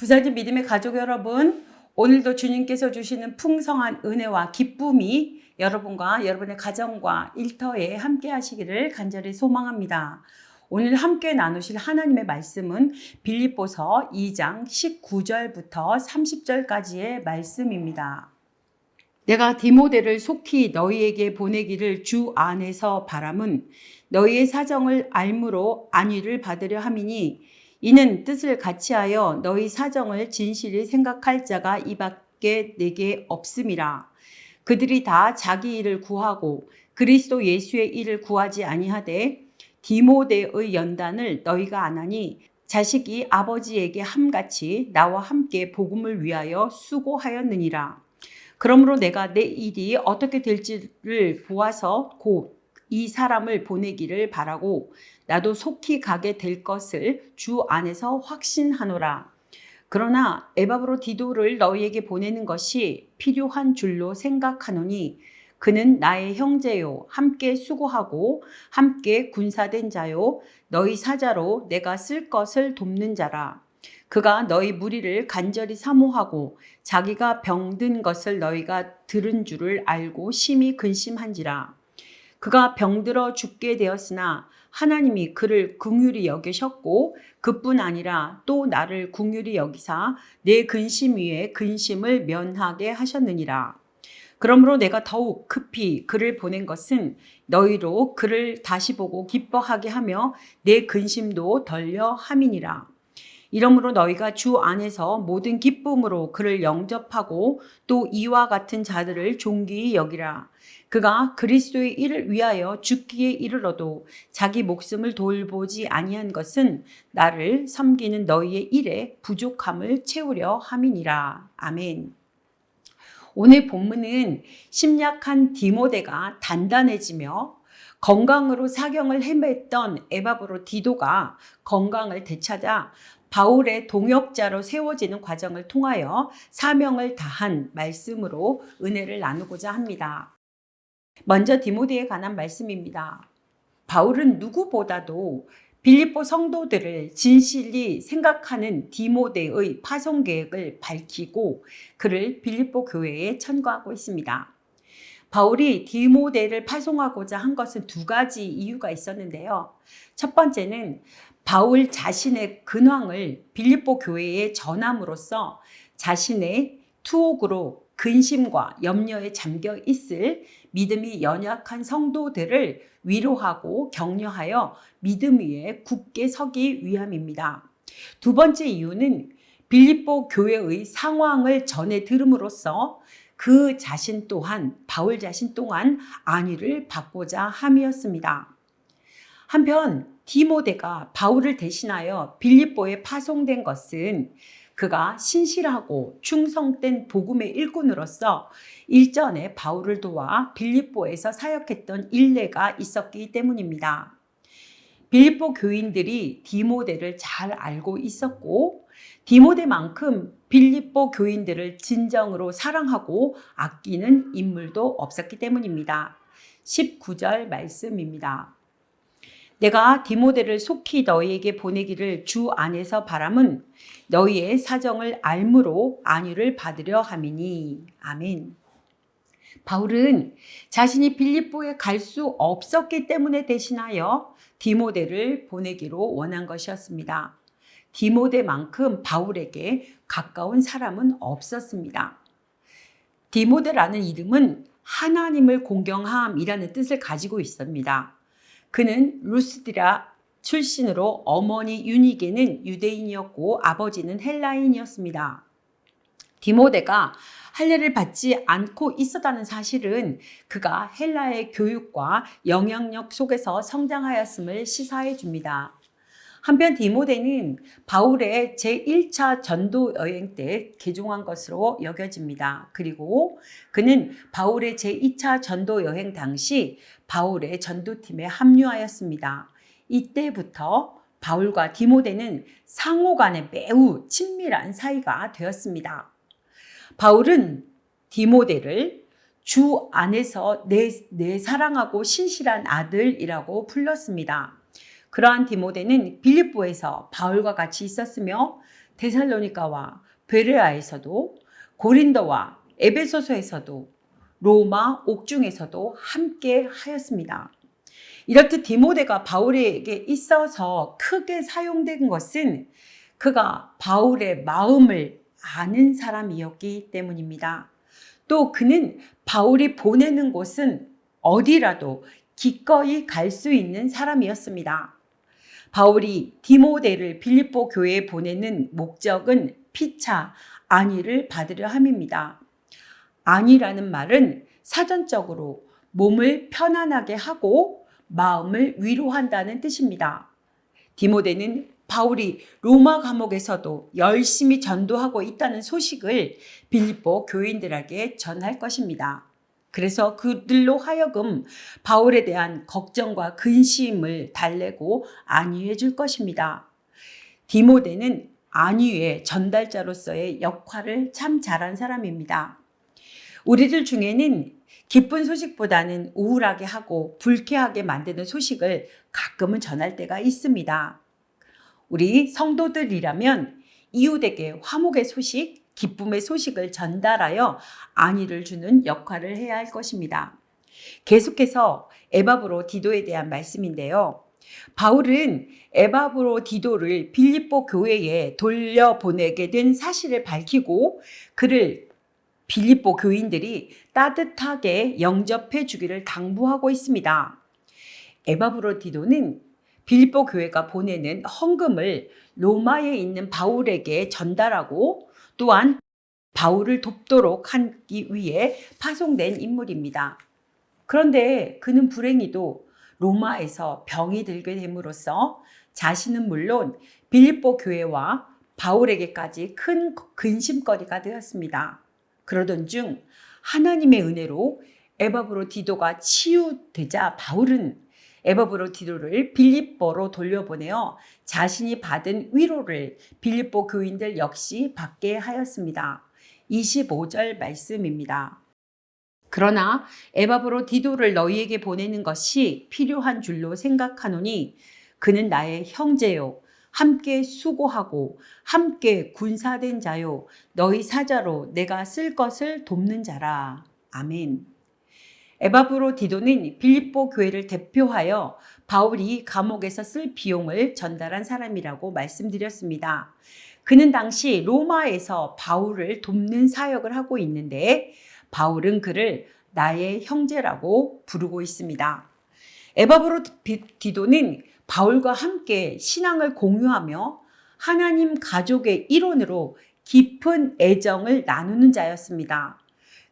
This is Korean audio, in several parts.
부사진 믿음의 가족 여러분, 오늘도 주님께서 주시는 풍성한 은혜와 기쁨이 여러분과 여러분의 가정과 일터에 함께 하시기를 간절히 소망합니다. 오늘 함께 나누실 하나님의 말씀은 빌립보서 2장 19절부터 30절까지의 말씀입니다. 내가 디모데를 속히 너희에게 보내기를 주 안에서 바람은 너희의 사정을 알므로 안위를 받으려 함이니 이는 뜻을 같이하여 너희 사정을 진실히 생각할 자가 이밖에 내게 없음이라. 그들이 다 자기 일을 구하고 그리스도 예수의 일을 구하지 아니하되 디모데의 연단을 너희가 아나니 자식이 아버지에게 함같이 나와 함께 복음을 위하여 수고하였느니라. 그러므로 내가 내 일이 어떻게 될지를 보아서 곧 이 사람을 보내기를 바라고 나도 속히 가게 될 것을 주 안에서 확신하노라. 그러나 에바브로 디도를 너희에게 보내는 것이 필요한 줄로 생각하노니 그는 나의 형제요 함께 수고하고 함께 군사된 자요 너희 사자로 내가 쓸 것을 돕는 자라. 그가 너희 무리를 간절히 사모하고 자기가 병든 것을 너희가 들은 줄을 알고 심히 근심한지라. 그가 병들어 죽게 되었으나 하나님이 그를 긍휼히 여기셨고 그뿐 아니라 또 나를 긍휼히 여기사 내 근심 위에 근심을 면하게 하셨느니라. 그러므로 내가 더욱 급히 그를 보낸 것은 너희로 그를 다시 보고 기뻐하게 하며 내 근심도 덜려 함이니라. 이러므로 너희가 주 안에서 모든 기쁨으로 그를 영접하고 또 이와 같은 자들을 존귀히 여기라. 그가 그리스도의 일을 위하여 죽기에 이르러도 자기 목숨을 돌보지 아니한 것은 나를 섬기는 너희의 일에 부족함을 채우려 함이니라. 아멘. 오늘 본문은 심약한 디모데가 단단해지며 건강으로 사경을 헤맸던 에바브로 디도가 건강을 되찾아 바울의 동역자로 세워지는 과정을 통하여 사명을 다한 말씀으로 은혜를 나누고자 합니다. 먼저 디모데에 관한 말씀입니다. 바울은 누구보다도 빌립보 성도들을 진실히 생각하는 디모데의 파송 계획을 밝히고 그를 빌립보 교회에 천거하고 있습니다. 바울이 디모데를 파송하고자 한 것은 두 가지 이유가 있었는데요. 첫 번째는 바울 자신의 근황을 빌립보 교회에 전함으로써 자신의 투옥으로 근심과 염려에 잠겨 있을 믿음이 연약한 성도들을 위로하고 격려하여 믿음 위에 굳게 서기 위함입니다. 두 번째 이유는 빌립보 교회의 상황을 전해 들음으로써 그 자신 또한 바울 자신 또한 안위를 받고자 함이었습니다. 한편 디모데가 바울을 대신하여 빌립보에 파송된 것은 그가 신실하고 충성된 복음의 일꾼으로서 일전에 바울을 도와 빌립보에서 사역했던 일례가 있었기 때문입니다. 빌립보 교인들이 디모데를 잘 알고 있었고 디모데만큼 빌립보 교인들을 진정으로 사랑하고 아끼는 인물도 없었기 때문입니다. 19절 말씀입니다. 내가 디모데를 속히 너희에게 보내기를 주 안에서 바람은 너희의 사정을 알므로 안위를 받으려 함이니. 아멘. 바울은 자신이 빌립보에 갈 수 없었기 때문에 대신하여 디모데를 보내기로 원한 것이었습니다. 디모데만큼 바울에게 가까운 사람은 없었습니다. 디모데라는 이름은 하나님을 공경함이라는 뜻을 가지고 있습니다. 그는 루스드라 출신으로 어머니 유니게는 유대인이었고 아버지는 헬라인이었습니다. 디모데가 할례를 받지 않고 있었다는 사실은 그가 헬라의 교육과 영향력 속에서 성장하였음을 시사해 줍니다. 한편 디모데는 바울의 제1차 전도 여행 때 개종한 것으로 여겨집니다. 그리고 그는 바울의 제2차 전도 여행 당시 바울의 전도팀에 합류하였습니다. 이때부터 바울과 디모데는 상호간에 매우 친밀한 사이가 되었습니다. 바울은 디모데를 주 안에서 내 사랑하고 신실한 아들이라고 불렀습니다. 그러한 디모데는 빌립보에서 바울과 같이 있었으며 데살로니가와 베레아에서도, 고린도와 에베소서에서도, 로마 옥중에서도 함께 하였습니다. 이렇듯 디모데가 바울에게 있어서 크게 사용된 것은 그가 바울의 마음을 아는 사람이었기 때문입니다. 또 그는 바울이 보내는 곳은 어디라도 기꺼이 갈 수 있는 사람이었습니다. 바울이 디모데를 빌립보 교회에 보내는 목적은 피차 안위를 받으려 함입니다. 안위라는 말은 사전적으로 몸을 편안하게 하고 마음을 위로한다는 뜻입니다. 디모데는 바울이 로마 감옥에서도 열심히 전도하고 있다는 소식을 빌립보 교인들에게 전할 것입니다. 그래서 그들로 하여금 바울에 대한 걱정과 근심을 달래고 안위해 줄 것입니다. 디모데는 안위의 전달자로서의 역할을 참 잘한 사람입니다. 우리들 중에는 기쁜 소식보다는 우울하게 하고 불쾌하게 만드는 소식을 가끔은 전할 때가 있습니다. 우리 성도들이라면 이웃에게 화목의 소식, 기쁨의 소식을 전달하여 안위를 주는 역할을 해야 할 것입니다. 계속해서 에바브로디도에 대한 말씀인데요. 바울은 에바브로디도를 빌립보 교회에 돌려보내게 된 사실을 밝히고 그를 빌립보 교인들이 따뜻하게 영접해 주기를 당부하고 있습니다. 에바브로디도는 빌립보 교회가 보내는 헌금을 로마에 있는 바울에게 전달하고 또한 바울을 돕도록 하기 위해 파송된 인물입니다. 그런데 그는 불행히도 로마에서 병이 들게 됨으로써 자신은 물론 빌립보 교회와 바울에게까지 큰 근심거리가 되었습니다. 그러던 중 하나님의 은혜로 에바브로디도가 치유되자 바울은 에바브로디도를 빌립보로 돌려보내어 자신이 받은 위로를 빌립보 교인들 역시 받게 하였습니다. 25절 말씀입니다. 그러나 에바브로디도를 너희에게 보내는 것이 필요한 줄로 생각하노니 그는 나의 형제요 함께 수고하고 함께 군사된 자요 너희 사자로 내가 쓸 것을 돕는 자라. 아멘. 에바브로디도는 빌립보 교회를 대표하여 바울이 감옥에서 쓸 비용을 전달한 사람이라고 말씀드렸습니다. 그는 당시 로마에서 바울을 돕는 사역을 하고 있는데 바울은 그를 나의 형제라고 부르고 있습니다. 에바브로디도는 바울과 함께 신앙을 공유하며 하나님 가족의 일원으로 깊은 애정을 나누는 자였습니다.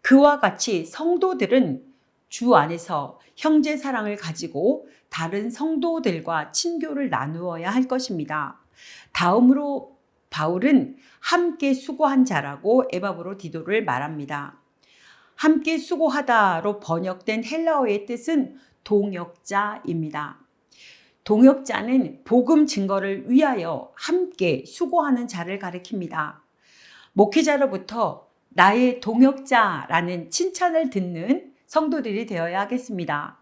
그와 같이 성도들은 주 안에서 형제 사랑을 가지고 다른 성도들과 친교를 나누어야 할 것입니다. 다음으로 바울은 함께 수고한 자라고 에바브로디도를 말합니다. 함께 수고하다로 번역된 헬라어의 뜻은 동역자입니다. 동역자는 복음 증거를 위하여 함께 수고하는 자를 가리킵니다. 목회자로부터 나의 동역자라는 칭찬을 듣는 성도들이 되어야 하겠습니다.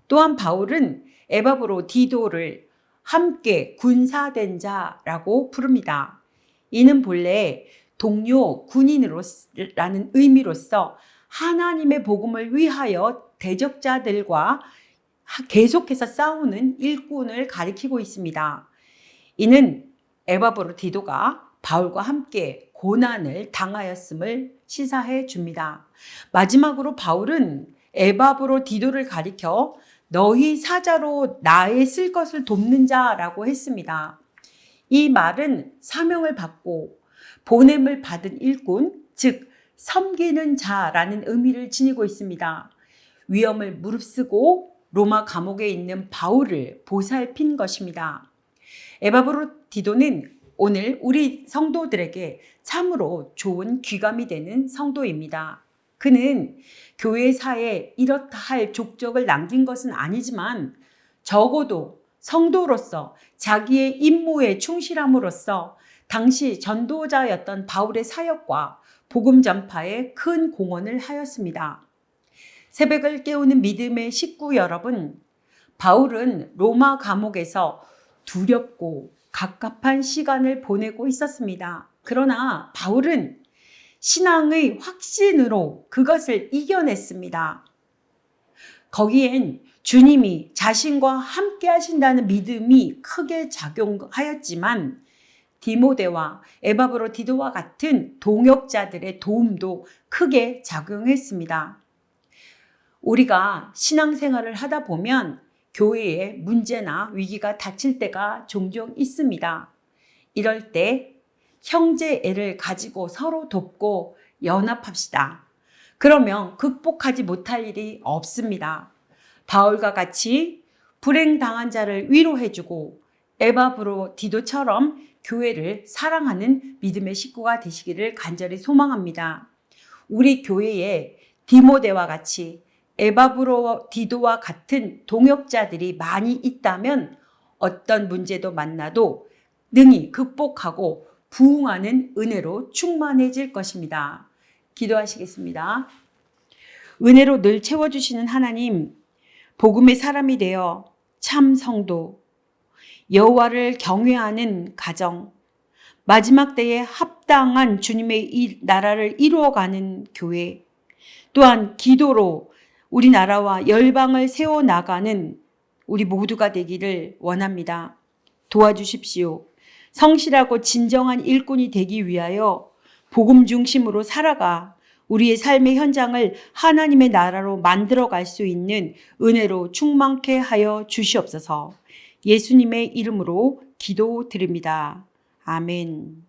또한 바울은 에바브로디도를 함께 군사된 자라고 부릅니다. 이는 본래 동료 군인으로라는 의미로서 하나님의 복음을 위하여 대적자들과 계속해서 싸우는 일꾼을 가리키고 있습니다. 이는 에바브로디도가 바울과 함께 고난을 당하였음을 시사해 줍니다. 마지막으로 바울은 에바브로디도를 가리켜 너희 사자로 나의 쓸 것을 돕는 자라고 했습니다. 이 말은 사명을 받고 보냄을 받은 일꾼, 즉 섬기는 자라는 의미를 지니고 있습니다. 위험을 무릅쓰고 로마 감옥에 있는 바울을 보살핀 것입니다. 에바브로디도는 오늘 우리 성도들에게 참으로 좋은 귀감이 되는 성도입니다. 그는 교회사에 이렇다 할 족적을 남긴 것은 아니지만 적어도 성도로서 자기의 임무에 충실함으로써 당시 전도자였던 바울의 사역과 복음 전파에 큰 공헌을 하였습니다. 새벽을 깨우는 믿음의 식구 여러분, 바울은 로마 감옥에서 두렵고 갑갑한 시간을 보내고 있었습니다. 그러나 바울은 신앙의 확신으로 그것을 이겨냈습니다. 거기엔 주님이 자신과 함께 하신다는 믿음이 크게 작용하였지만 디모데와 에바브로디도와 같은 동역자들의 도움도 크게 작용했습니다. 우리가 신앙생활을 하다 보면 교회에 문제나 위기가 닥칠 때가 종종 있습니다. 이럴 때 형제애를 가지고 서로 돕고 연합합시다. 그러면 극복하지 못할 일이 없습니다. 바울과 같이 불행당한 자를 위로해주고 에바브로디도처럼 교회를 사랑하는 믿음의 식구가 되시기를 간절히 소망합니다. 우리 교회에 디모데와 같이 에바브로디도와 같은 동역자들이 많이 있다면 어떤 문제도 만나도 능히 극복하고 부흥하는 은혜로 충만해질 것입니다. 기도하시겠습니다. 은혜로 늘 채워주시는 하나님, 복음의 사람이 되어 참 성도, 여호와를 경외하는 가정, 마지막 때에 합당한 주님의 나라를 이루어가는 교회, 또한 기도로 우리나라와 열방을 세워나가는 우리 모두가 되기를 원합니다. 도와주십시오. 성실하고 진정한 일꾼이 되기 위하여 복음 중심으로 살아가 우리의 삶의 현장을 하나님의 나라로 만들어갈 수 있는 은혜로 충만케 하여 주시옵소서. 예수님의 이름으로 기도드립니다. 아멘.